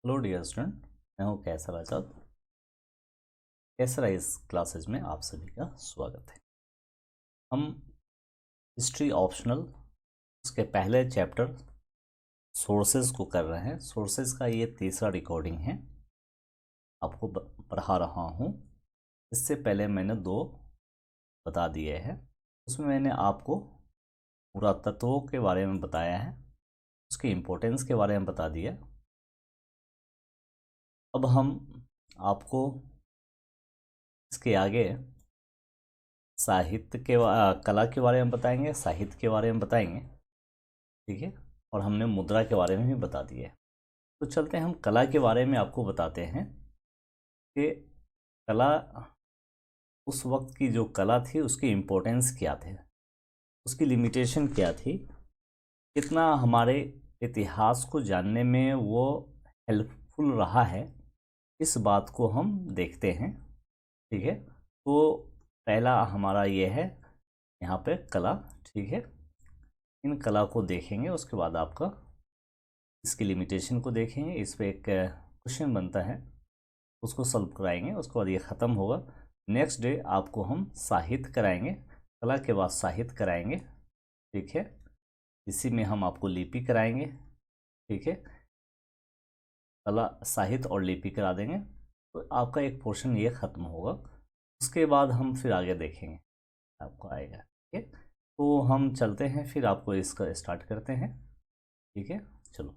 Hello dear student, मैं हूँ कैसर आजाद। कैसर इस क्लासेज में आप सभी का स्वागत है। हम हिस्ट्री ऑप्शनल उसके पहले चैप्टर सोर्सेज को कर रहे हैं। सोर्सेज का ये तीसरा रिकॉर्डिंग है, आपको पढ़ा रहा हूँ। इससे पहले मैंने 2 बता दिए हैं। उसमें मैंने आपको पुरातत्वों के बारे में बताया है, उसकी इम्पोर्टेंस के बारे में बता दिया। अब हम आपको इसके आगे साहित्य के कला के बारे में बताएंगे, साहित्य के बारे में बताएंगे, ठीक है। और हमने मुद्रा के बारे में भी बता दिया है। तो चलते हैं, हम कला के बारे में आपको बताते हैं कि कला, उस वक्त की जो कला थी उसकी इम्पोर्टेंस क्या थे, उसकी लिमिटेशन क्या थी, कितना हमारे इतिहास को जानने में वो हेल्पफुल रहा है, इस बात को हम देखते हैं, ठीक है। तो पहला हमारा ये है यहाँ पे कला, ठीक है। इन कला को देखेंगे, उसके बाद आपका इसकी लिमिटेशन को देखेंगे। इस पे एक क्वेश्चन बनता है, उसको सॉल्व कराएंगे, उसके बाद ये ख़त्म होगा। नेक्स्ट डे आपको हम साहित्य कराएंगे, कला के बाद साहित्य कराएंगे, ठीक है। इसी में हम आपको लिपि कराएंगे, ठीक है। कला, साहित्य और लिपि करा देंगे, तो आपका एक पोर्शन ये ख़त्म होगा। उसके बाद हम फिर आगे देखेंगे, आपको आएगा, ठीक है। तो हम चलते हैं, फिर आपको इसका स्टार्ट करते हैं, ठीक है। चलो,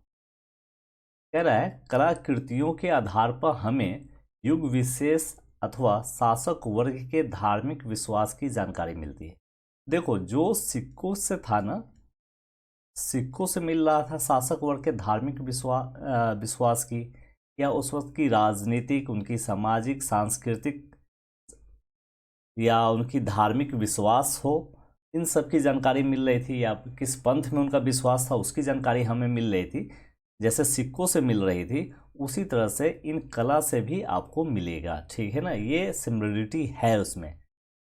कह रहा है कलाकृतियों के आधार पर हमें युग विशेष अथवा शासक वर्ग के धार्मिक विश्वास की जानकारी मिलती है। देखो, जो सिक्कों से था ना, सिक्कों से मिल रहा था शासक वर्ग के धार्मिक विश्वास की, या उस वक्त की राजनीतिक, उनकी सामाजिक, सांस्कृतिक या उनकी धार्मिक विश्वास हो, इन सब की जानकारी मिल रही थी, या किस पंथ में उनका विश्वास था उसकी जानकारी हमें मिल रही थी। जैसे सिक्कों से मिल रही थी, उसी तरह से इन कला से भी आपको मिलेगा, ठीक है ना। ये सिमिलरिटी है उसमें,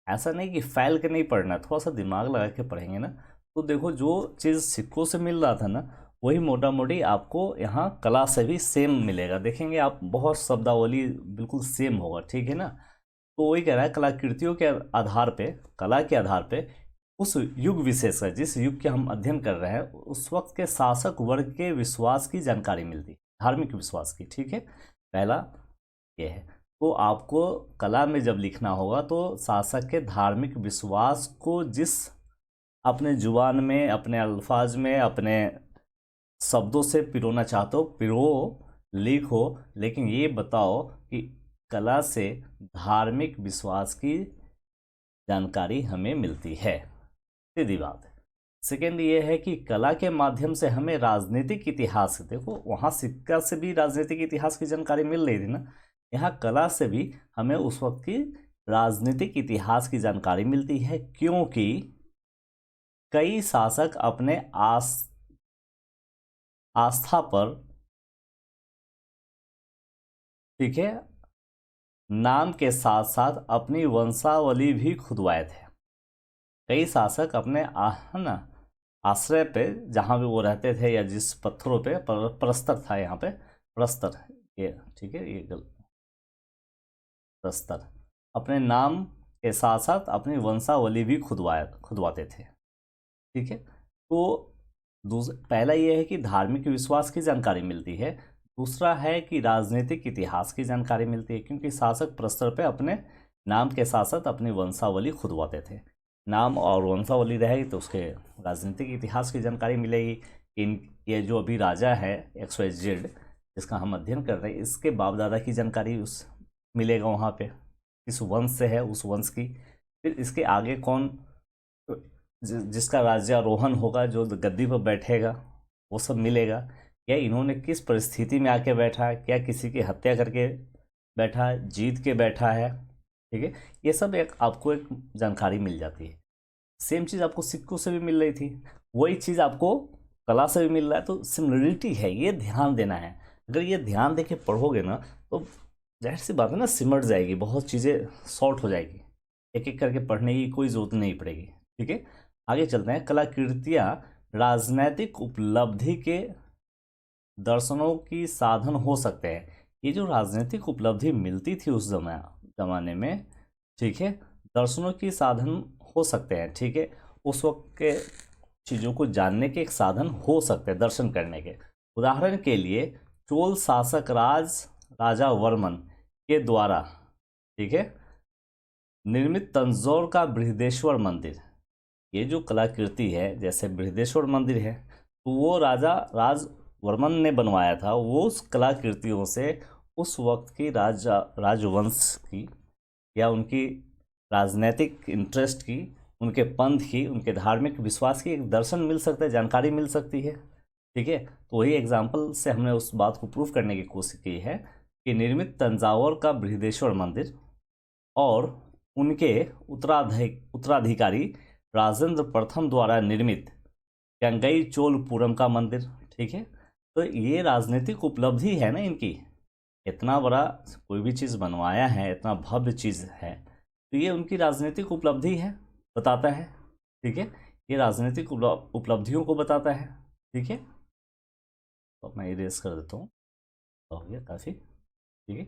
ऐसा नहीं कि फैल के नहीं पढ़ना, थोड़ा सा दिमाग लगा के पढ़ेंगे ना। तो देखो, जो चीज़ सिक्कों से मिल रहा था ना, वही मोटा मोटी आपको यहाँ कला से भी सेम मिलेगा। देखेंगे आप, बहुत शब्दावली बिल्कुल सेम होगा, ठीक है ना। तो वही कह रहा है, कलाकृतियों के आधार पे, कला के आधार पे उस युग विशेष का, जिस युग के हम अध्ययन कर रहे हैं, उस वक्त के शासक वर्ग के विश्वास की जानकारी मिलती, धार्मिक विश्वास की, ठीक है। पहला ये है। तो आपको कला में जब लिखना होगा तो शासक के धार्मिक विश्वास को जिस अपने जुबान में, अपने अल्फाज में, अपने शब्दों से पिरोना चाहते हो पिरो, लिखो, लेकिन ये बताओ कि कला से धार्मिक विश्वास की जानकारी हमें मिलती है, सीधी बात है। सेकेंड ये है कि कला के माध्यम से हमें राजनीतिक इतिहास, देखो वहाँ सिक्का से भी राजनीतिक इतिहास की जानकारी मिल रही थी ना, यहाँ कला से भी हमें उस वक्त की राजनीतिक इतिहास की जानकारी मिलती है, क्योंकि कई शासक अपने आस्था पर, ठीक है, नाम के साथ साथ अपनी वंशावली भी खुदवाए थे। कई शासक अपने है ना आश्रय पे, जहाँ भी वो रहते थे या जिस पत्थरों पे, प्रस्तर था यहाँ पे, प्रस्तर, ये ठीक है, ये प्रस्तर, अपने नाम के साथ साथ अपनी वंशावली भी खुदवाते थे, ठीक है। तो पहला ये है कि धार्मिक विश्वास की जानकारी मिलती है। दूसरा है कि राजनीतिक इतिहास की जानकारी मिलती है, क्योंकि शासक प्रस्तर पे अपने नाम के साथ साथ अपनी वंशावली खुदवाते थे। नाम और वंशावली रहेगी तो उसके राजनीतिक इतिहास की जानकारी मिलेगी। इन ये जो अभी राजा है XYZ जिसका हम अध्ययन कर रहे हैं, इसके बाप दादा की जानकारी उस मिलेगा वहाँ पे, किस वंश से है उस वंश की। फिर इसके आगे कौन, जिसका राज्यारोहण होगा, जो गद्दी पर बैठेगा, वो सब मिलेगा। या इन्होंने किस परिस्थिति में आके बैठा, क्या किसी की हत्या करके बैठा, जीत के बैठा है, ठीक है। ये सब एक आपको एक जानकारी मिल जाती है। सेम चीज़ आपको सिक्कों से भी मिल रही थी, वही चीज़ आपको कला से भी मिल रहा है, तो सिमिलरिटी है, ये ध्यान देना है। अगर ये ध्यान दे के पढ़ोगे ना, तो जाहिर सी बात है ना, सिमट जाएगी, बहुत चीज़ें शॉर्ट हो जाएगी, एक एक करके पढ़ने की कोई ज़रूरत नहीं पड़ेगी, ठीक है। आगे चलते हैं। कलाकृतियाँ राजनैतिक उपलब्धि के दर्शनों की साधन हो सकते हैं। ये जो राजनीतिक उपलब्धि मिलती थी उस जमाने में, ठीक है, दर्शनों की साधन हो सकते हैं, ठीक है, उस वक्त के चीज़ों को जानने के एक साधन हो सकते हैं दर्शन करने के। उदाहरण के लिए चोल शासक राजा वर्मन के द्वारा, ठीक है, निर्मित तंजौर का बृहदेश्वर मंदिर, ये जो कलाकृति है, जैसे बृहदेश्वर मंदिर है तो वो राजा राजवर्मन ने बनवाया था। वो उस कलाकृतियों से उस वक्त की राजवंश की या उनकी राजनीतिक इंटरेस्ट की, उनके पंथ की, उनके धार्मिक विश्वास की एक दर्शन मिल सकता है, जानकारी मिल सकती है, ठीक है। तो वही एग्जाम्पल से हमने उस बात को प्रूव करने की कोशिश की है कि निर्मित तंजावुर का बृहदेश्वर मंदिर और उनके उत्तराधिकारी राजेंद्र प्रथम द्वारा निर्मित गंगई चोलपुरम का मंदिर, ठीक है। तो ये राजनीतिक उपलब्धि है ना इनकी, इतना बड़ा कोई भी चीज़ बनवाया है, इतना भव्य चीज़ है, तो ये उनकी राजनीतिक उपलब्धि है, बताता है, ठीक है, ये राजनीतिक उपलब्धियों को बताता है, ठीक है। तो मैं इरेज कर देता हूँ, हो गया काफ़ी, ठीक है।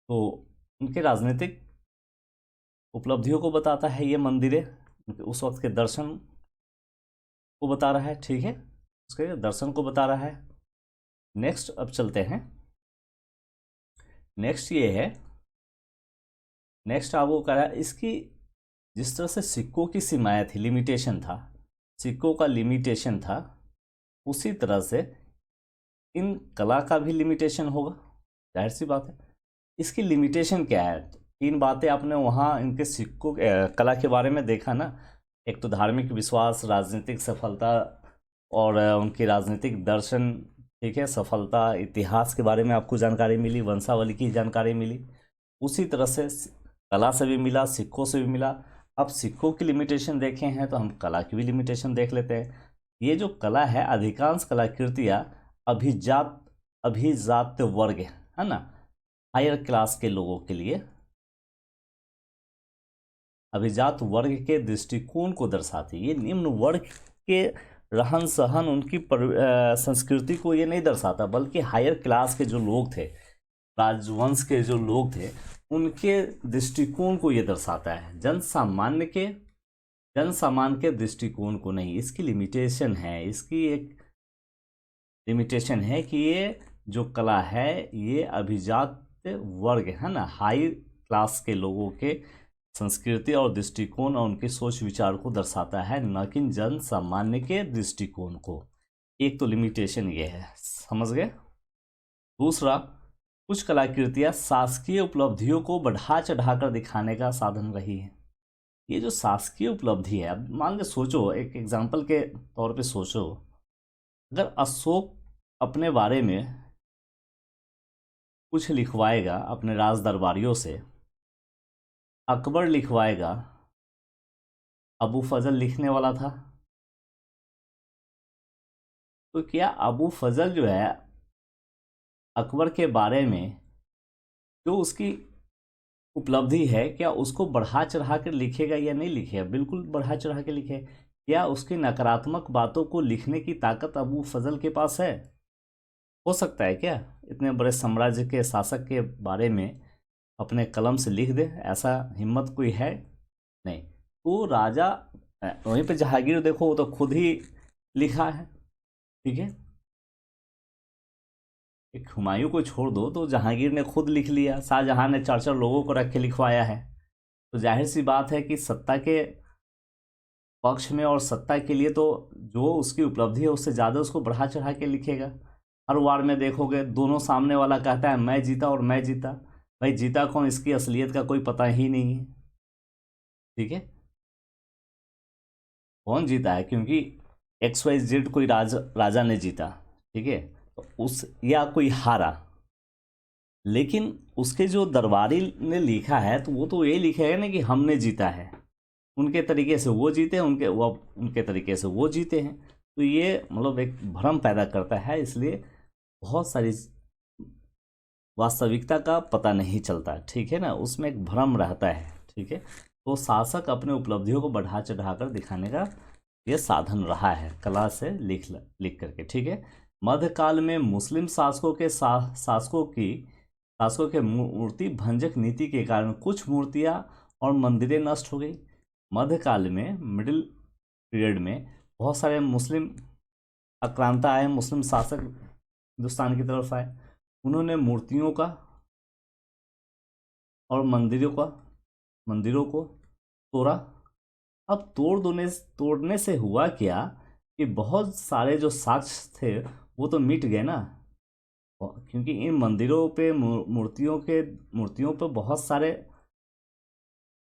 तो उनके राजनीतिक उपलब्धियों को बताता है ये मंदिरें, उस वक्त के दर्शन को बता रहा है, ठीक है, उसके दर्शन को बता रहा है। नेक्स्ट अब चलते हैं, नेक्स्ट ये है, नेक्स्ट आपको कह रहा है इसकी जिस तरह से सिक्कों की सीमाएं थी, लिमिटेशन था, सिक्कों का लिमिटेशन था, उसी तरह से इन कला का भी लिमिटेशन होगा, जाहिर सी बात है। इसकी लिमिटेशन क्या है? तीन बातें आपने वहाँ इनके सिक्कों कला के बारे में देखा ना, एक तो धार्मिक विश्वास, राजनीतिक सफलता और उनकी राजनीतिक दर्शन, ठीक है, सफलता, इतिहास के बारे में आपको जानकारी मिली, वंशावली की जानकारी मिली, उसी तरह से कला से भी मिला, सिक्कों से भी मिला। अब सिक्कों की लिमिटेशन देखे हैं तो हम कला की भी लिमिटेशन देख लेते हैं। ये जो कला है, अधिकांश कलाकृतियाँ अभिजात वर्ग है ना, हायर क्लास के लोगों के लिए, अभिजात वर्ग के दृष्टिकोण को दर्शाती है। ये निम्न वर्ग के रहन सहन, उनकी संस्कृति को ये नहीं दर्शाता, बल्कि हायर क्लास के जो लोग थे, राजवंश के जो लोग थे, उनके दृष्टिकोण को ये दर्शाता है, जनसामान्य के दृष्टिकोण को नहीं। इसकी लिमिटेशन है, इसकी एक लिमिटेशन है कि ये जो कला है ये अभिजात वर्ग है ना, हाई क्लास के लोगों के संस्कृति और दृष्टिकोण और उनके सोच विचार को दर्शाता है, न कि जन सामान्य के दृष्टिकोण को। एक तो लिमिटेशन ये है, समझ गए। दूसरा, कुछ कलाकृतियाँ शासकीय उपलब्धियों को बढ़ा चढ़ाकर दिखाने का साधन रही है। ये जो शासकीय उपलब्धि है, अब मान के सोचो, एक एग्जाम्पल के तौर पे सोचो, अगर अशोक अपने बारे में कुछ लिखवाएगा अपने राज दरबारियों से, अकबर लिखवाएगा, अबू फजल लिखने वाला था, तो क्या अबू फजल जो है अकबर के बारे में जो उसकी उपलब्धि है, क्या उसको बढ़ा चढ़ा कर लिखेगा या नहीं लिखेगा? बिल्कुल बढ़ा चढ़ा के लिखे। क्या उसकी नकारात्मक बातों को लिखने की ताकत अबू फजल के पास है? हो सकता है क्या इतने बड़े साम्राज्य के शासक के बारे में अपने कलम से लिख दे? ऐसा हिम्मत कोई है? नहीं। तो राजा, वहीं पे जहांगीर देखो, वो तो खुद ही लिखा है, ठीक है। एक हुमायूं को छोड़ दो तो जहांगीर ने खुद लिख लिया, शाहजहां ने 4-4 लोगों को रख के लिखवाया है। तो जाहिर सी बात है कि सत्ता के पक्ष में और सत्ता के लिए तो जो उसकी उपलब्धि है उससे ज़्यादा उसको बढ़ा चढ़ा के लिखेगा। हर वार में देखोगे दोनों सामने वाला कहता है मैं जीता और मैं जीता। भाई जीता कौन, इसकी असलियत का कोई पता ही नहीं है, ठीक है। कौन जीता है? क्योंकि XYZ कोई राजा ने जीता, ठीक है, तो उस या कोई हारा, लेकिन उसके जो दरबारी ने लिखा है तो वो तो ये लिखेगा ना कि हमने जीता है, उनके तरीके से वो जीते, उनके तरीके से वो जीते हैं। तो ये मतलब एक भ्रम पैदा करता है, इसलिए बहुत सारी वास्तविकता का पता नहीं चलता, ठीक है ना, उसमें एक भ्रम रहता है, ठीक है। तो शासक अपने उपलब्धियों को बढ़ा चढ़ा कर दिखाने का ये साधन रहा है, कला से लिख करके, ठीक है। मध्यकाल में मुस्लिम शासकों के मूर्ति भंजक नीति के कारण कुछ मूर्तियां और मंदिरें नष्ट हो गई। मध्यकाल में, मिडिल पीरियड में, बहुत सारे मुस्लिम आक्रांता आए, मुस्लिम शासक हिंदुस्तान की तरफ आए। उन्होंने मूर्तियों का और मंदिरों को तोड़ा। अब तोड़ने से हुआ क्या कि बहुत सारे जो साक्ष्य थे वो तो मिट गए ना, क्योंकि इन मंदिरों पे मूर्तियों पे बहुत सारे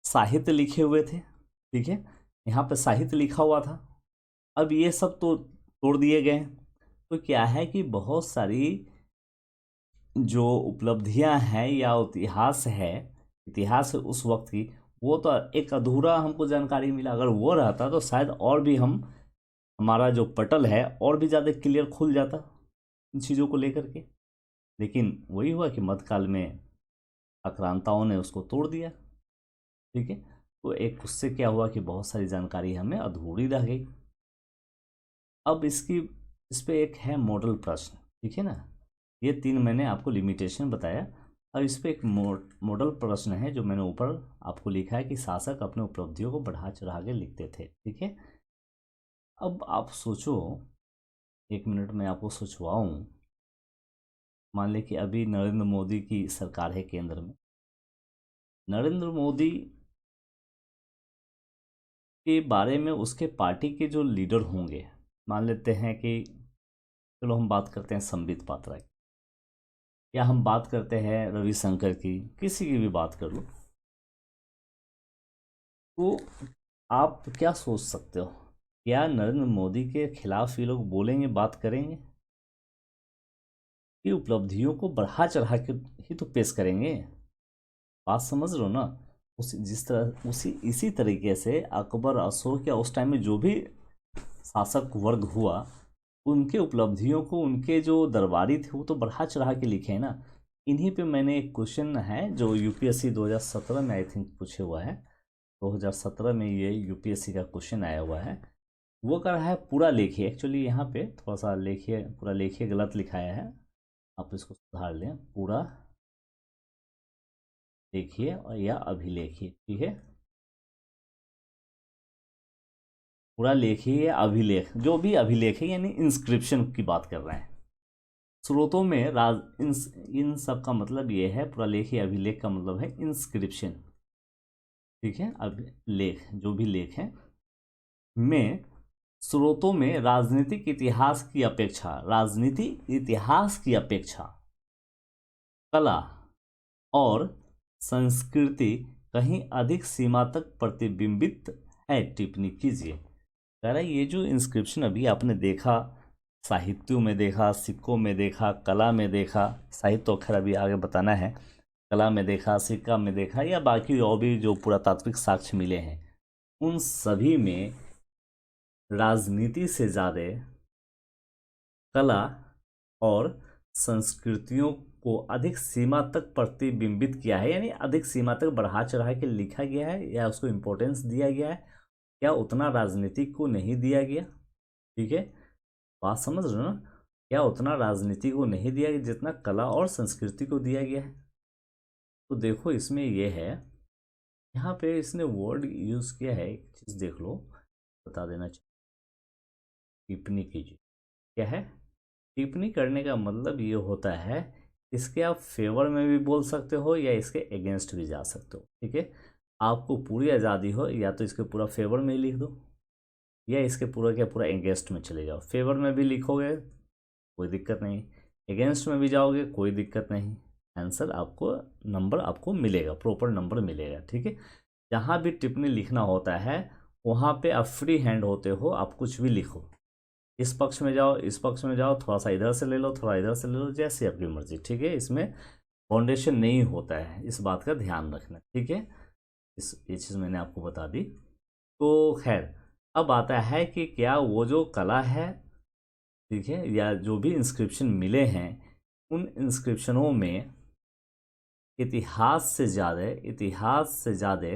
साहित्य लिखे हुए थे। ठीक है, यहाँ पे साहित्य लिखा हुआ था। अब ये सब तो तोड़ दिए गए। तो क्या है कि बहुत सारी जो उपलब्धियां हैं या इतिहास है उस वक्त की, वो तो एक अधूरा हमको जानकारी मिला। अगर वो रहता तो शायद और भी हमारा जो पटल है और भी ज़्यादा क्लियर खुल जाता इन चीज़ों को लेकर के। लेकिन वही हुआ कि मध्यकाल में आक्रांताओं ने उसको तोड़ दिया। ठीक है, तो एक उससे क्या हुआ कि बहुत सारी जानकारी हमें अधूरी रह गई। अब इस पे एक है मॉडल प्रश्न। ठीक है ना, ये 3 मैंने आपको लिमिटेशन बताया। अब इस पे एक मॉडल प्रश्न है जो मैंने ऊपर आपको लिखा है कि शासक अपने उपलब्धियों को बढ़ा चढ़ा के लिखते थे। ठीक है, अब आप सोचो, 1 मिनट में आपको सोचवाऊं। मान लें कि अभी नरेंद्र मोदी की सरकार है केंद्र में। नरेंद्र मोदी के बारे में उसके पार्टी के जो लीडर होंगे, मान लेते हैं कि चलो हम बात करते हैं संबित पात्रा की, या हम बात करते हैं रविशंकर की, किसी की भी बात कर लो, तो आप क्या सोच सकते हो? क्या नरेंद्र मोदी के खिलाफ ये लोग बोलेंगे, बात करेंगे? कि उपलब्धियों को बढ़ा चढ़ा के ही तो पेश करेंगे। बात समझ रहे हो ना? इसी तरीके से अकबर, अशोक या उस टाइम में जो भी शासक वर्ग हुआ, उनके उपलब्धियों को उनके जो दरबारी थे वो तो बढ़ा चढ़ा के लिखे हैं ना। इन्हीं पे मैंने एक क्वेश्चन है जो यूपीएससी 2017 में आई थिंक पूछे हुआ है। 2017 में ये यूपीएससी का क्वेश्चन आया हुआ है। वो कर रहा है पूरा लेखिए। एक्चुअली यहाँ पे थोड़ा सा लेखिए, पूरा लेखिए गलत लिखाया है, आप इसको सुधार लें। पूरा देखिए और या अभिलेखिए। ठीक है, पूरा लेखिए या अभिलेख, जो भी अभिलेख है, यानी इंस्क्रिप्शन की बात कर रहे हैं। स्रोतों में इन सब का मतलब ये है, पूरा लेखिए अभिलेख का मतलब है इंस्क्रिप्शन। ठीक है, अभिलेख जो भी लेख है में स्रोतों में राजनीतिक इतिहास की अपेक्षा कला और संस्कृति कहीं अधिक सीमा तक प्रतिबिंबित है। टिप्पणी कीजिए। कह रहा है ये जो इंस्क्रिप्शन अभी आपने देखा, साहित्यों में देखा, सिक्कों में देखा, कला में देखा, साहित्य तो खैर अभी आगे बताना है, कला में देखा, सिक्का में देखा, या बाकी और भी जो पुरातात्विक साक्ष्य मिले हैं, उन सभी में राजनीति से ज़्यादा कला और संस्कृतियों को अधिक सीमा तक प्रतिबिंबित किया है, यानी अधिक सीमा तक बढ़ा चढ़ा के लिखा गया है या उसको इम्पोर्टेंस दिया गया है। क्या उतना राजनीति को नहीं दिया गया? ठीक है, बात समझ रहे हो ना? क्या उतना राजनीति को नहीं दिया गया जितना कला और संस्कृति को दिया गया है? तो देखो इसमें यह है, यहाँ पे इसने वर्ड यूज किया है, एक चीज देख लो, बता देना चाहिए। टिप्पणी कीजिए। क्या है? टिप्पणी करने का मतलब ये होता है, इसके आप फेवर में भी बोल सकते हो या इसके अगेंस्ट भी जा सकते हो। ठीक है, आपको पूरी आज़ादी हो, या तो इसके पूरा फेवर में ही लिख दो या इसके पूरा अगेंस्ट में चले जाओ। फेवर में भी लिखोगे कोई दिक्कत नहीं, अगेंस्ट में भी जाओगे कोई दिक्कत नहीं, आंसर आपको, नंबर आपको मिलेगा, प्रॉपर नंबर मिलेगा। ठीक है, जहाँ भी टिप्पणी लिखना होता है वहाँ पे आप फ्री हैंड होते हो, आप कुछ भी लिखो। इस पक्ष में जाओ, इस पक्ष में जाओ, थोड़ा सा इधर से ले लो, थोड़ा इधर से ले लो, जैसे आपकी मर्जी। ठीक है, इसमें फाउंडेशन नहीं होता है, इस बात का ध्यान रखना। ठीक है, ये चीज़ मैंने आपको बता दी। तो खैर, अब आता है कि क्या वो जो कला है, ठीक है, या जो भी इंस्क्रिप्शन मिले हैं, उन इंस्क्रिप्शनों में इतिहास से ज़्यादा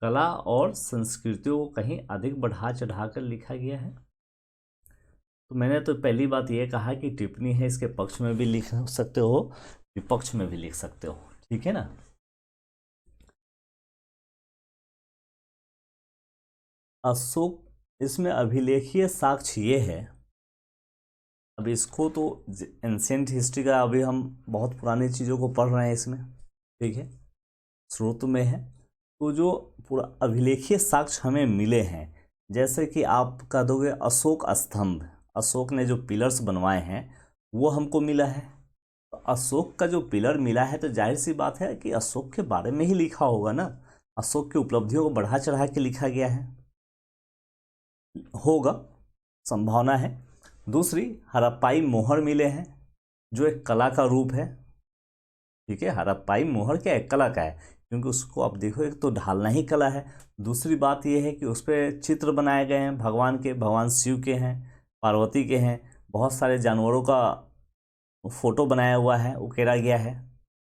कला और संस्कृतियों को कहीं अधिक बढ़ा चढ़ा कर लिखा गया है? तो मैंने तो पहली बात ये कहा कि टिप्पणी है, इसके पक्ष में भी लिख सकते हो, विपक्ष में भी लिख सकते हो, ठीक है ना। अशोक, इसमें अभिलेखीय साक्ष्य ये है, अब इसको तो एंशिएंट हिस्ट्री का अभी हम बहुत पुरानी चीज़ों को पढ़ रहे हैं इसमें, ठीक है, स्रोत में है। तो जो पूरा अभिलेखीय साक्ष्य हमें मिले हैं, जैसे कि आप कह दोगे अशोक स्तंभ, अशोक ने जो पिलर्स बनवाए हैं वो हमको मिला है। तो अशोक का जो पिलर मिला है तो जाहिर सी बात है कि अशोक के बारे में ही लिखा होगा ना, अशोक की उपलब्धियों को बढ़ा चढ़ा के लिखा गया है, होगा, संभावना है। दूसरी, हड़प्पाई मोहर मिले हैं जो एक कला का रूप है, ठीक है। हड़प्पाई मोहर क्या है, कला का है, क्योंकि उसको आप देखो एक तो ढालना ही कला है। दूसरी बात यह है कि उस पर चित्र बनाए गए हैं भगवान के, भगवान शिव के हैं, पार्वती के हैं, बहुत सारे जानवरों का फोटो बनाया हुआ है, उकेरा गया है,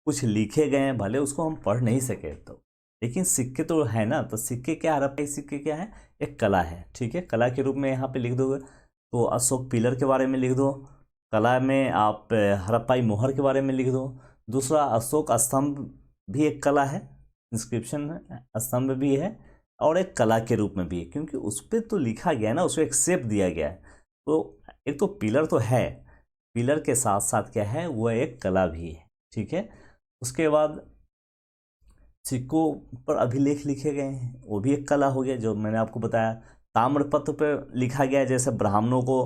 कुछ लिखे गए हैं, भले उसको हम पढ़ नहीं सके तो, लेकिन सिक्के तो है ना। तो सिक्के क्या, हड़प्पाई सिक्के क्या है, एक कला है, ठीक है। कला के रूप में यहाँ पे लिख दोगे तो अशोक पिलर के बारे में लिख दो, कला में आप हड़प्पाई मोहर के बारे में लिख दो। दूसरा, अशोक स्तंभ भी एक कला है, इंस्क्रिप्शन स्तंभ भी है और एक कला के रूप में भी है, क्योंकि उस पर तो लिखा गया है ना, उसको एक शेप दिया गया है। तो एक तो पिलर तो है, पिलर के साथ साथ क्या है, वह एक कला भी है, ठीक है। उसके बाद सिक्कों पर अभिलेख लिखे गए हैं, वो भी एक कला हो गया, जो मैंने आपको बताया। ताम्रपत्र पर लिखा गया है, जैसे ब्राह्मणों को,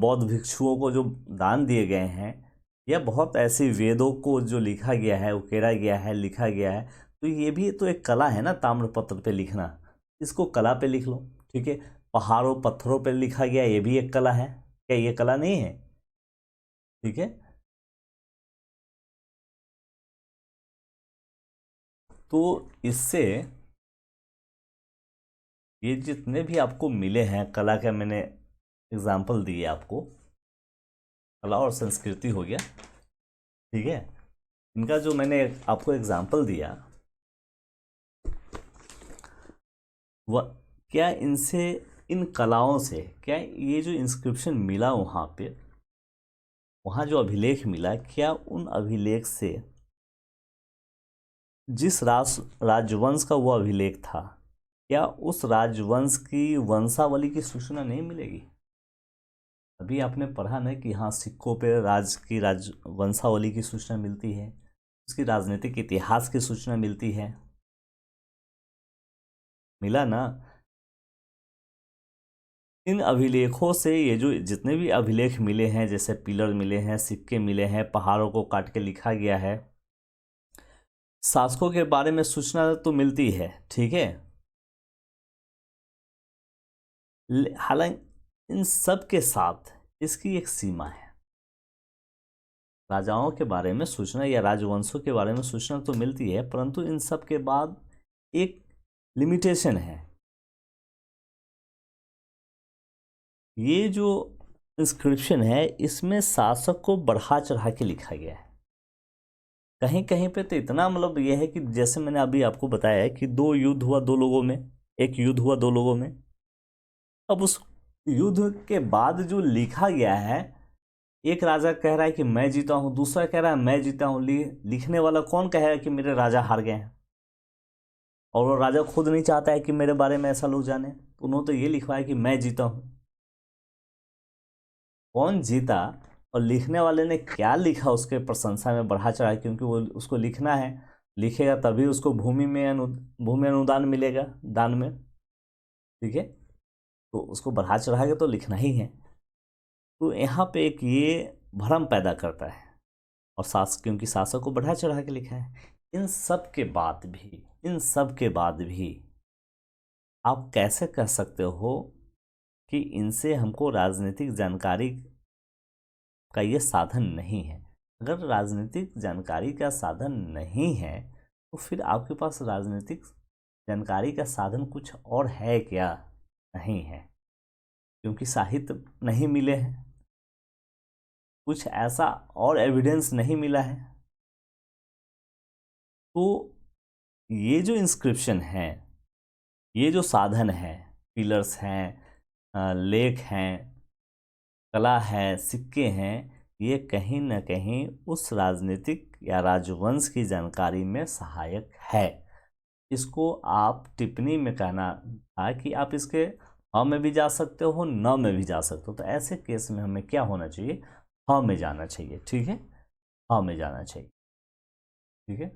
बौद्ध भिक्षुओं को जो दान दिए गए हैं, या बहुत ऐसे वेदों को जो लिखा गया है, उकेरा गया है, लिखा गया है, तो ये भी तो एक कला है ना, ताम्रपत्र पे लिखना, इसको कला पे लिख लो, ठीक है। पहाड़ों पत्थरों पे लिखा गया, ये भी एक कला है, क्या ये कला नहीं है, ठीक है। तो इससे ये जितने भी आपको मिले हैं कला का, मैंने एग्जाम्पल दिए आपको, कला और संस्कृति हो गया, ठीक है। इनका जो मैंने आपको एग्जाम्पल दिया, वह क्या इनसे, इन कलाओं से क्या ये जो इंस्क्रिप्शन मिला वहाँ पे, वहाँ जो अभिलेख मिला, क्या उन अभिलेख से जिस राजवंश का वो अभिलेख था, क्या उस राजवंश की वंशावली की सूचना नहीं मिलेगी। अभी आपने पढ़ा ना कि हाँ, सिक्कों पे वंशावली की सूचना मिलती है, उसकी राजनीतिक इतिहास की सूचना मिलती है, मिला ना। इन अभिलेखों से, ये जो जितने भी अभिलेख मिले हैं, जैसे पिलर मिले हैं, सिक्के मिले हैं, पहाड़ों को काट के लिखा गया है, शासकों के बारे में सूचना तो मिलती है, ठीक है। हालांकि इन सब के साथ इसकी एक सीमा है, राजाओं के बारे में सूचना या राजवंशों के बारे में सूचना तो मिलती है, परंतु इन सब के बाद एक लिमिटेशन है। ये जो इंस्क्रिप्शन है, इसमें शासक को बढ़ा चढ़ा के लिखा गया है। कहीं कहीं पे तो इतना मतलब यह है कि जैसे मैंने अभी आपको बताया है कि दो युद्ध हुआ दो लोगों में, एक युद्ध हुआ दो लोगों में, अब उस युद्ध के बाद जो लिखा गया है, एक राजा कह रहा है कि मैं जीता हूं, दूसरा कह रहा है मैं जीता हूं, लिखने वाला कौन कहेगा कि मेरे राजा हार गए हैं, और वो राजा खुद नहीं चाहता है कि मेरे बारे में ऐसा लोग जाने, तो उन्होंने तो ये लिखवाया कि मैं जीता हूं। कौन जीता और लिखने वाले ने क्या लिखा उसके प्रशंसा में बढ़ा चढ़ा, क्योंकि वो उसको लिखना है, लिखेगा तभी उसको भूमि अनुदान मिलेगा दान में, ठीक है। तो उसको बढ़ा चढ़ा के तो लिखना ही है। तो यहाँ पे एक ये भ्रम पैदा करता है, और क्योंकि शासक को बढ़ा चढ़ा के लिखा है। इन सब के बाद भी आप कैसे कह सकते हो कि इनसे हमको राजनीतिक जानकारी का ये साधन नहीं है। अगर राजनीतिक जानकारी का साधन नहीं है तो फिर आपके पास राजनीतिक जानकारी का साधन कुछ और है क्या, नहीं है, क्योंकि साहित्य नहीं मिले हैं, कुछ ऐसा और एविडेंस नहीं मिला है। तो ये जो इंस्क्रिप्शन है, ये जो साधन है, पिलर्स हैं, लेख हैं, कला है, सिक्के हैं, ये कहीं न कहीं उस राजनीतिक या राजवंश की जानकारी में सहायक है। इसको आप टिप्पणी में कहना था कि आप इसके हाँ में भी जा सकते हो, न में भी जा सकते हो। तो ऐसे केस में हमें क्या होना चाहिए? हाँ में जाना चाहिए। ठीक है, हाँ में जाना चाहिए। ठीक है,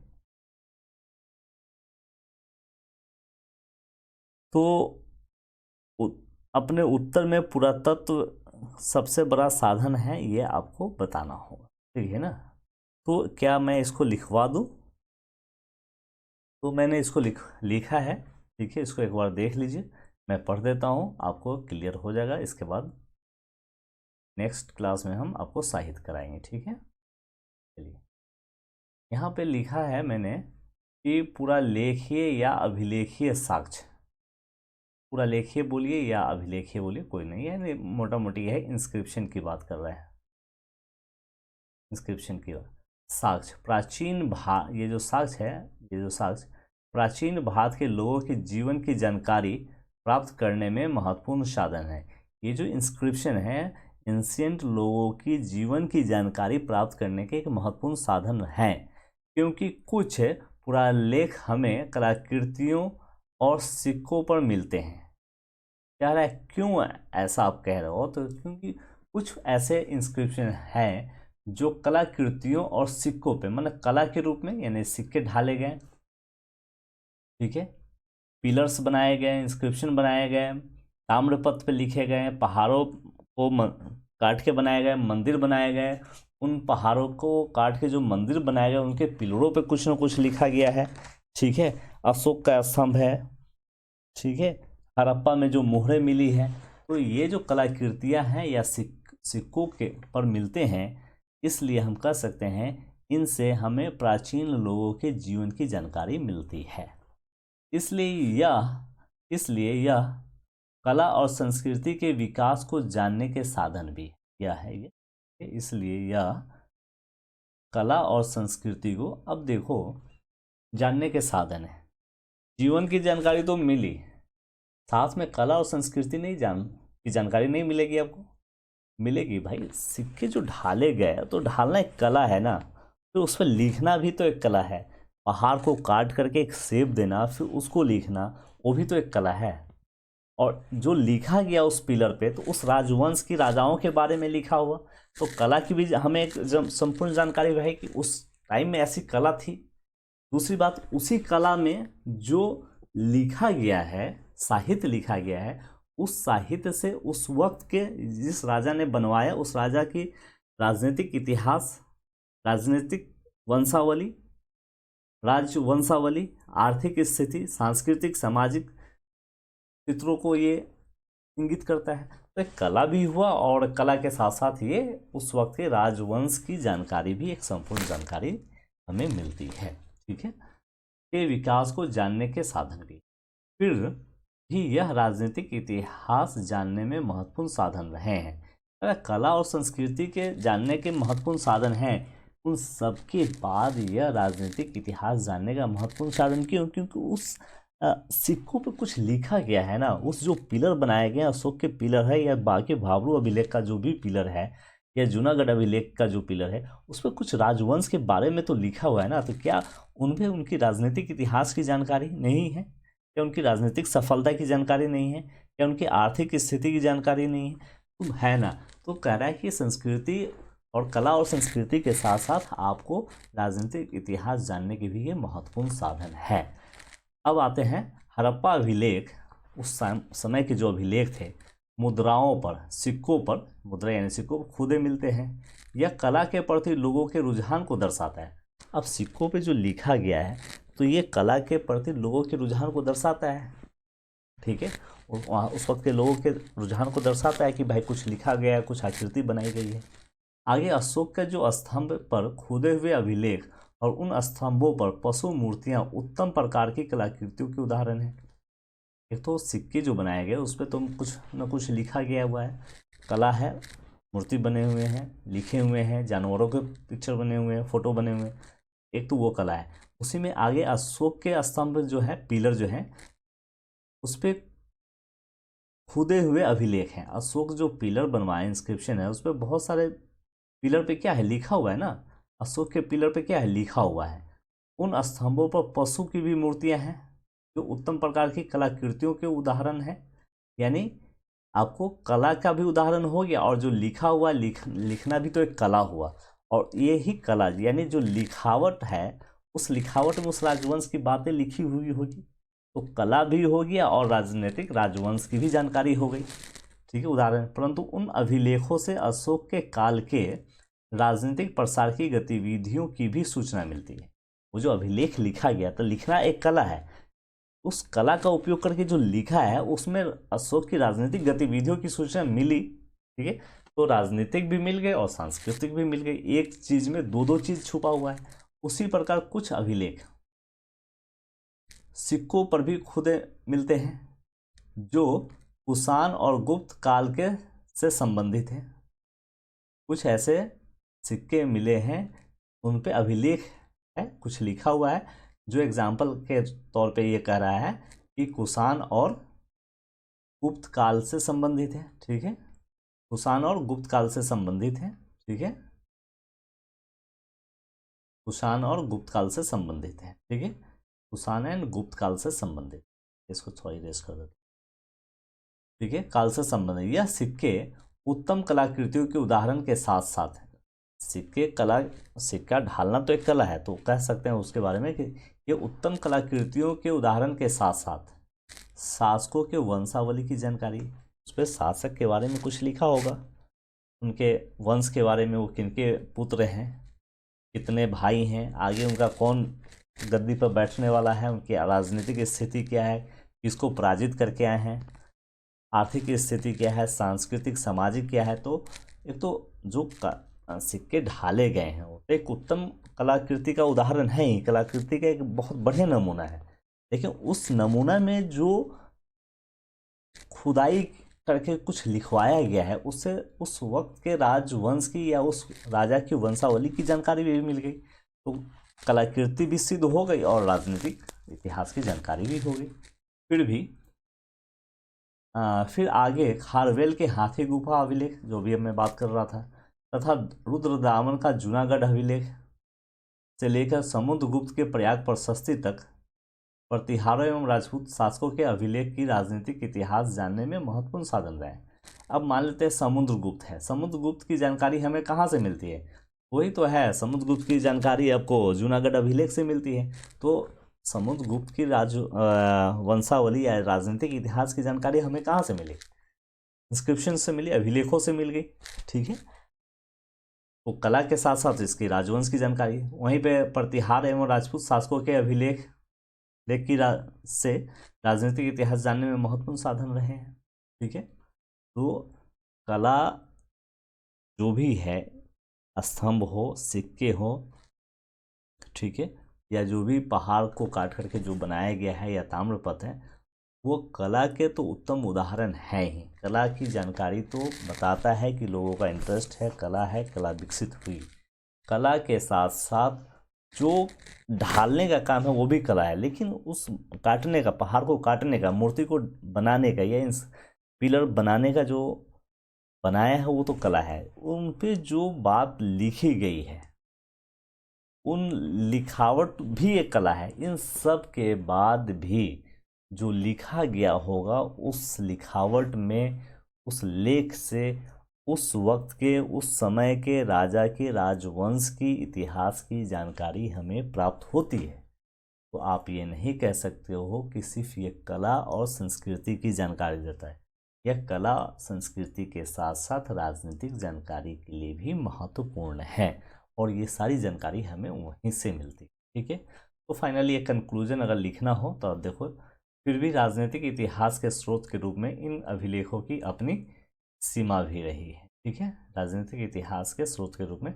तो उ- अपने उत्तर में पुरातत्व सबसे बड़ा साधन है, ये आपको बताना होगा। ठीक है ना? तो क्या मैं इसको लिखवा दूं? तो मैंने इसको लिखा है। ठीक है, इसको एक बार देख लीजिए, मैं पढ़ देता हूँ, आपको क्लियर हो जाएगा। इसके बाद नेक्स्ट क्लास में हम आपको साहित्य कराएंगे। ठीक है, चलिए। यहाँ पे लिखा है मैंने कि पूरा लेखीय या अभिलेखीय साक्ष्य, पूरा लेखीय बोलिए या अभिलेखीय बोलिए, कोई नहीं है, मोटा मोटी है, इंस्क्रिप्शन की बात कर रहे हैं। इंस्क्रिप्शन की बात, साक्ष्य प्राचीन ये जो साक्ष्य है, ये जो साक्ष्य प्राचीन भारत के लोगों के जीवन की जानकारी प्राप्त करने में महत्वपूर्ण साधन है। ये जो इंस्क्रिप्शन है, एंशियंट लोगों की जीवन की जानकारी प्राप्त करने के एक महत्वपूर्ण साधन है, क्योंकि कुछ पुरालेख हमें कलाकृतियों और सिक्कों पर मिलते हैं। कह रहा है क्यों ऐसा आप कह रहे हो? तो क्योंकि कुछ ऐसे इंस्क्रिप्शन हैं जो कलाकृतियों और सिक्कों पे, मतलब कला के रूप में, यानी सिक्के ढाले गए। ठीक है, पिलर्स बनाए गए, इंस्क्रिप्शन बनाए गए, ताम्रपत्र पे लिखे गए, पहाड़ों को काट के बनाए गए, मंदिर बनाए गए। उन पहाड़ों को काट के जो मंदिर बनाए गए, उनके पिलरों पे कुछ ना कुछ लिखा गया है। ठीक है, अशोक का स्तंभ है। ठीक है, हड़प्पा में जो मोहरें मिली है, तो ये जो कलाकृतियां हैं या सिक्कों के पर मिलते हैं, इसलिए हम कह सकते हैं इनसे हमें प्राचीन लोगों के जीवन की जानकारी मिलती है। इसलिए यह कला और संस्कृति के विकास को जानने के साधन भी यह है। ये इसलिए यह कला और संस्कृति को, अब देखो, जानने के साधन है। जीवन की जानकारी तो मिली, साथ में कला और संस्कृति नहीं की जानकारी नहीं मिलेगी आपको? मिलेगी भाई। सिक्के जो ढाले गए, तो ढालना एक कला है ना, तो उस पर लिखना भी तो एक कला है। पहाड़ को काट करके एक शेप देना, फिर उसको लिखना, वो भी तो एक कला है। और जो लिखा गया उस पिलर पे, तो उस राजवंश की राजाओं के बारे में लिखा हुआ, तो कला की भी हमें एक संपूर्ण जानकारी रहे कि उस टाइम में ऐसी कला थी। दूसरी बात, उसी कला में जो लिखा गया है, साहित्य लिखा गया है, उस साहित्य से उस वक्त के जिस राजा ने बनवाया, उस राजा की राजनीतिक इतिहास, राजनीतिक वंशावली, राजवंशावली, आर्थिक स्थिति, सांस्कृतिक सामाजिक चित्रों को ये इंगित करता है। तो एक कला भी हुआ, और कला के साथ साथ ये उस वक्त के राजवंश की जानकारी भी, एक संपूर्ण जानकारी हमें मिलती है। ठीक है, के विकास को जानने के साधन भी, फिर भी यह राजनीतिक इतिहास जानने में महत्वपूर्ण साधन रहे हैं। अगर कला और संस्कृति के जानने के महत्वपूर्ण साधन हैं, उन सब के बाद यह राजनीतिक इतिहास जानने का महत्वपूर्ण साधन क्यों? क्योंकि उस सिक्कों पे कुछ लिखा गया है ना। उस जो पिलर बनाए गए, अशोक के पिलर है, या बाकी भाबरू अभिलेख का जो भी पिलर है, या जूनागढ़ अभिलेख का जो पिलर है, उस पर कुछ राजवंश के बारे में तो लिखा हुआ है ना। तो क्या उनमें उनकी राजनीतिक इतिहास की जानकारी नहीं है? क्या उनकी राजनीतिक सफलता की जानकारी नहीं है? क्या उनकी आर्थिक स्थिति की जानकारी नहीं है? तो है ना। तो कह रहा है कि संस्कृति और कला और संस्कृति के साथ साथ आपको राजनीतिक इतिहास जानने के भी ये महत्वपूर्ण साधन है। अब आते हैं हड़प्पा अभिलेख। उस समय के जो अभिलेख थे, मुद्राओं पर, सिक्कों पर, मुद्रा यानी सिक्कों पर खुदे मिलते हैं। यह कला के प्रति लोगों के रुझान को दर्शाता है। अब सिक्कों पे जो लिखा गया है, तो ये कला के प्रति लोगों के रुझान को दर्शाता है। ठीक है, वहाँ उस वक्त के लोगों के रुझान को दर्शाता है कि भाई कुछ लिखा गया है, कुछ आकृति बनाई गई है। आगे अशोक के जो स्तंभ पर खुदे हुए अभिलेख और उन स्तंभों पर पशु मूर्तियां उत्तम प्रकार की कलाकृतियों के उदाहरण हैं। एक तो सिक्के जो बनाए गए, उस पर तो कुछ न कुछ लिखा गया हुआ है, कला है, मूर्ति बने हुए हैं, लिखे हुए हैं, जानवरों के पिक्चर बने हुए हैं, फोटो बने हुए हैं। एक तो वो कला है। उसी में आगे अशोक के स्तंभ जो है, पिलर जो है, उस पर खुदे हुए अभिलेख हैं। अशोक जो पिलर बनवाए, इंस्क्रिप्शन है, उस पर बहुत सारे पिलर पे क्या है लिखा हुआ है ना, अशोक के पिलर पे क्या है लिखा हुआ है। उन स्तंभों पर पशु की भी मूर्तियां हैं जो उत्तम प्रकार की कलाकृतियों के उदाहरण हैं। यानी आपको कला का भी उदाहरण हो गया, और जो लिखा हुआ लिखना भी तो एक कला हुआ। और ये ही कला यानी जो लिखावट है, उस लिखावट में उस राजवंश की बातें लिखी हुई होगी, तो कला भी हो गया और राजनीतिक राजवंश की भी जानकारी हो गई। ठीक है, उदाहरण। परंतु उन अभिलेखों से अशोक के काल के राजनीतिक प्रसार की गतिविधियों की भी सूचना मिलती है। वो जो अभिलेख लिखा गया, तो लिखना एक कला है, उस कला का उपयोग करके जो लिखा है उसमें अशोक की राजनीतिक गतिविधियों की सूचना मिली। ठीक है, तो राजनीतिक भी मिल गए और सांस्कृतिक भी मिल गई। एक चीज में दो दो चीज छुपा हुआ है। उसी प्रकार कुछ अभिलेख सिक्कों पर भी खुदे मिलते हैं जो कुषाण और गुप्त काल के से संबंधित हैं। कुछ ऐसे सिक्के मिले हैं, उन पे अभिलेख है, कुछ लिखा हुआ है, जो एग्जाम्पल के तौर पे ये कह रहा है कि कुषाण और गुप्त काल से संबंधित है। ठीक है, कुषाण और गुप्त काल से संबंधित है। ठीक है, कुषाण और गुप्त काल से संबंधित है। ठीक है, कुषाण एंड गुप्त काल से संबंधित। इसको थोड़ी रेस कर देते। ठीक है, काल से संबंधित यह सिक्के उत्तम कलाकृतियों के उदाहरण के साथ साथ सिक्के कला, सिक्का ढालना तो एक कला है, तो कह सकते हैं उसके बारे में कि ये उत्तम कलाकृतियों के उदाहरण के साथ साथ शासकों के वंशावली की जानकारी। उस पर शासक के बारे में कुछ लिखा होगा, उनके वंश के बारे में, वो किनके पुत्र हैं, कितने भाई हैं, आगे उनका कौन गद्दी पर बैठने वाला है, उनकी राजनीतिक स्थिति क्या है, किसको पराजित करके आए हैं, आर्थिक स्थिति क्या है, सांस्कृतिक सामाजिक क्या है। तो एक तो जो सिक्के ढाले गए हैं वो एक उत्तम कलाकृति का उदाहरण है ही, कलाकृति का एक बहुत बढ़िया नमूना है। लेकिन उस नमूना में जो खुदाई करके कुछ लिखवाया गया है, उससे उस वक्त के राजवंश की या उस राजा की वंशावली की जानकारी भी मिल गई। तो कलाकृति भी सिद्ध हो गई और राजनीतिक इतिहास की जानकारी भी हो गई। फिर आगे खारवेल के हाथी गुफा अभिलेख, जो भी अब मैं बात कर रहा था, तथा रुद्रदामन का जूनागढ़ अभिलेख से लेकर समुद्रगुप्त के प्रयाग प्रशस्ति तक प्रतिहारों एवं राजपूत शासकों के अभिलेख की राजनीतिक इतिहास जानने में महत्वपूर्ण साधन रहे। अब मान लेते हैं समुद्रगुप्त है, समुद्रगुप्त की जानकारी हमें कहाँ से मिलती है? वही तो है, समुद्रगुप्त की जानकारी आपको जूनागढ़ अभिलेख से मिलती है। तो समुद्रगुप्त की वंशावली या राजनीतिक इतिहास की जानकारी हमें कहाँ से मिली? इंस्क्रिप्शन से मिली, अभिलेखों से मिल गई। ठीक है, तो कला के साथ साथ इसकी राजवंश की जानकारी। वहीं पे प्रतिहार एवं राजपूत शासकों के अभिलेख से राजनीतिक इतिहास जानने में महत्वपूर्ण साधन रहे हैं। ठीक है, तो कला जो भी है, स्तंभ हो, सिक्के हो, ठीक है, या जो भी पहाड़ को काट करके जो बनाया गया है या ताम्रपत्र है, वो कला के तो उत्तम उदाहरण है ही। कला की जानकारी तो बताता है कि लोगों का इंटरेस्ट है, कला है, कला विकसित हुई। कला के साथ साथ जो ढालने का काम है वो भी कला है, लेकिन उस काटने का, पहाड़ को काटने का, मूर्ति को बनाने का या इस पिलर बनाने का जो बनाया है वो तो कला है। उन पे जो बात लिखी गई है, उन लिखावट भी एक कला है। इन सब के बाद भी जो लिखा गया होगा, उस लिखावट में, उस लेख से उस वक्त के, उस समय के राजा के राजवंश की, इतिहास की जानकारी हमें प्राप्त होती है। तो आप ये नहीं कह सकते हो कि सिर्फ ये कला और संस्कृति की जानकारी देता है। यह कला संस्कृति के साथ साथ राजनीतिक जानकारी के लिए भी महत्वपूर्ण है, और ये सारी जानकारी हमें वहीं से मिलती है। ठीक है, तो फाइनली एक कंक्लूजन अगर लिखना हो तो आप देखो, फिर भी राजनीतिक इतिहास के स्रोत के रूप में इन अभिलेखों की अपनी सीमा भी रही है। ठीक है, राजनीतिक इतिहास के स्रोत के रूप में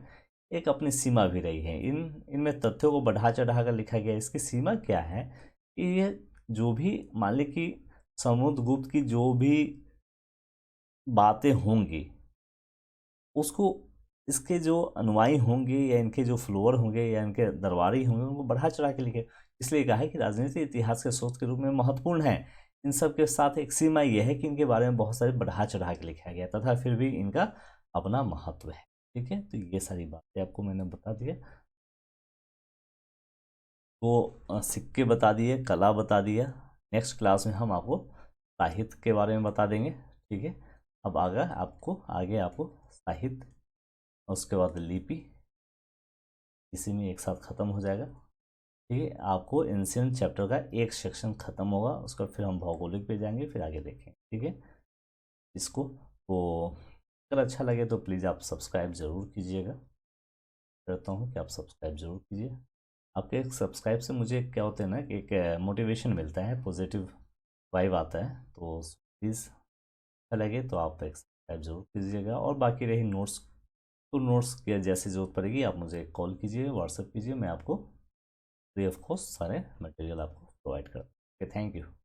एक अपनी सीमा भी रही है। इनमें तथ्यों को बढ़ा चढ़ा कर लिखा गया। इसकी सीमा क्या है कि ये जो भी, मान ली कि समुद्रगुप्त की जो भी बातें होंगी, उसको इसके जो अनुयायी होंगे या इनके जो फॉलोअर होंगे या इनके दरबारी होंगे, उनको बढ़ा चढ़ा के लिखे। इसलिए कहा है कि राजनीतिक इतिहास के स्रोत के रूप में महत्वपूर्ण है। इन सब के साथ एक सीमा यह है कि इनके बारे में बहुत सारे बढ़ा चढ़ा के लिखा गया तथा फिर भी इनका अपना महत्व है। ठीक है, तो ये सारी बातें आपको मैंने बता दिया। तो सिक्के बता दिए, कला बता दिया। नेक्स्ट क्लास में हम आपको साहित्य के बारे में बता देंगे। ठीक है, अब आगे आपको साहित्य, उसके बाद लिपि, इसी में एक साथ ख़त्म हो जाएगा। ठीक है, आपको एंशिएंट चैप्टर का एक सेक्शन ख़त्म होगा, उसका फिर हम भौगोलिक पे जाएंगे, फिर आगे देखेंगे। ठीक है, इसको तो अगर अच्छा लगे तो प्लीज़ आप सब्सक्राइब ज़रूर कीजिएगा। करता हूँ कि आप सब्सक्राइब ज़रूर कीजिए। आपके एक सब्सक्राइब से मुझे क्या होता है ना कि एक मोटिवेशन मिलता है, पॉजिटिव वाइब आता है। तो प्लीज़ अच्छा लगे तो आप एक सब्सक्राइब ज़रूर कीजिएगा। और बाकी रही नोट्स, तो नोट्स की जैसे ज़रूरत पड़ेगी आप मुझे कॉल कीजिए, व्हाट्सएप कीजिए, मैं आपको फ्री ऑफ कॉस्ट सारे मटेरियल आपको प्रोवाइड करता हूँ। Thank you.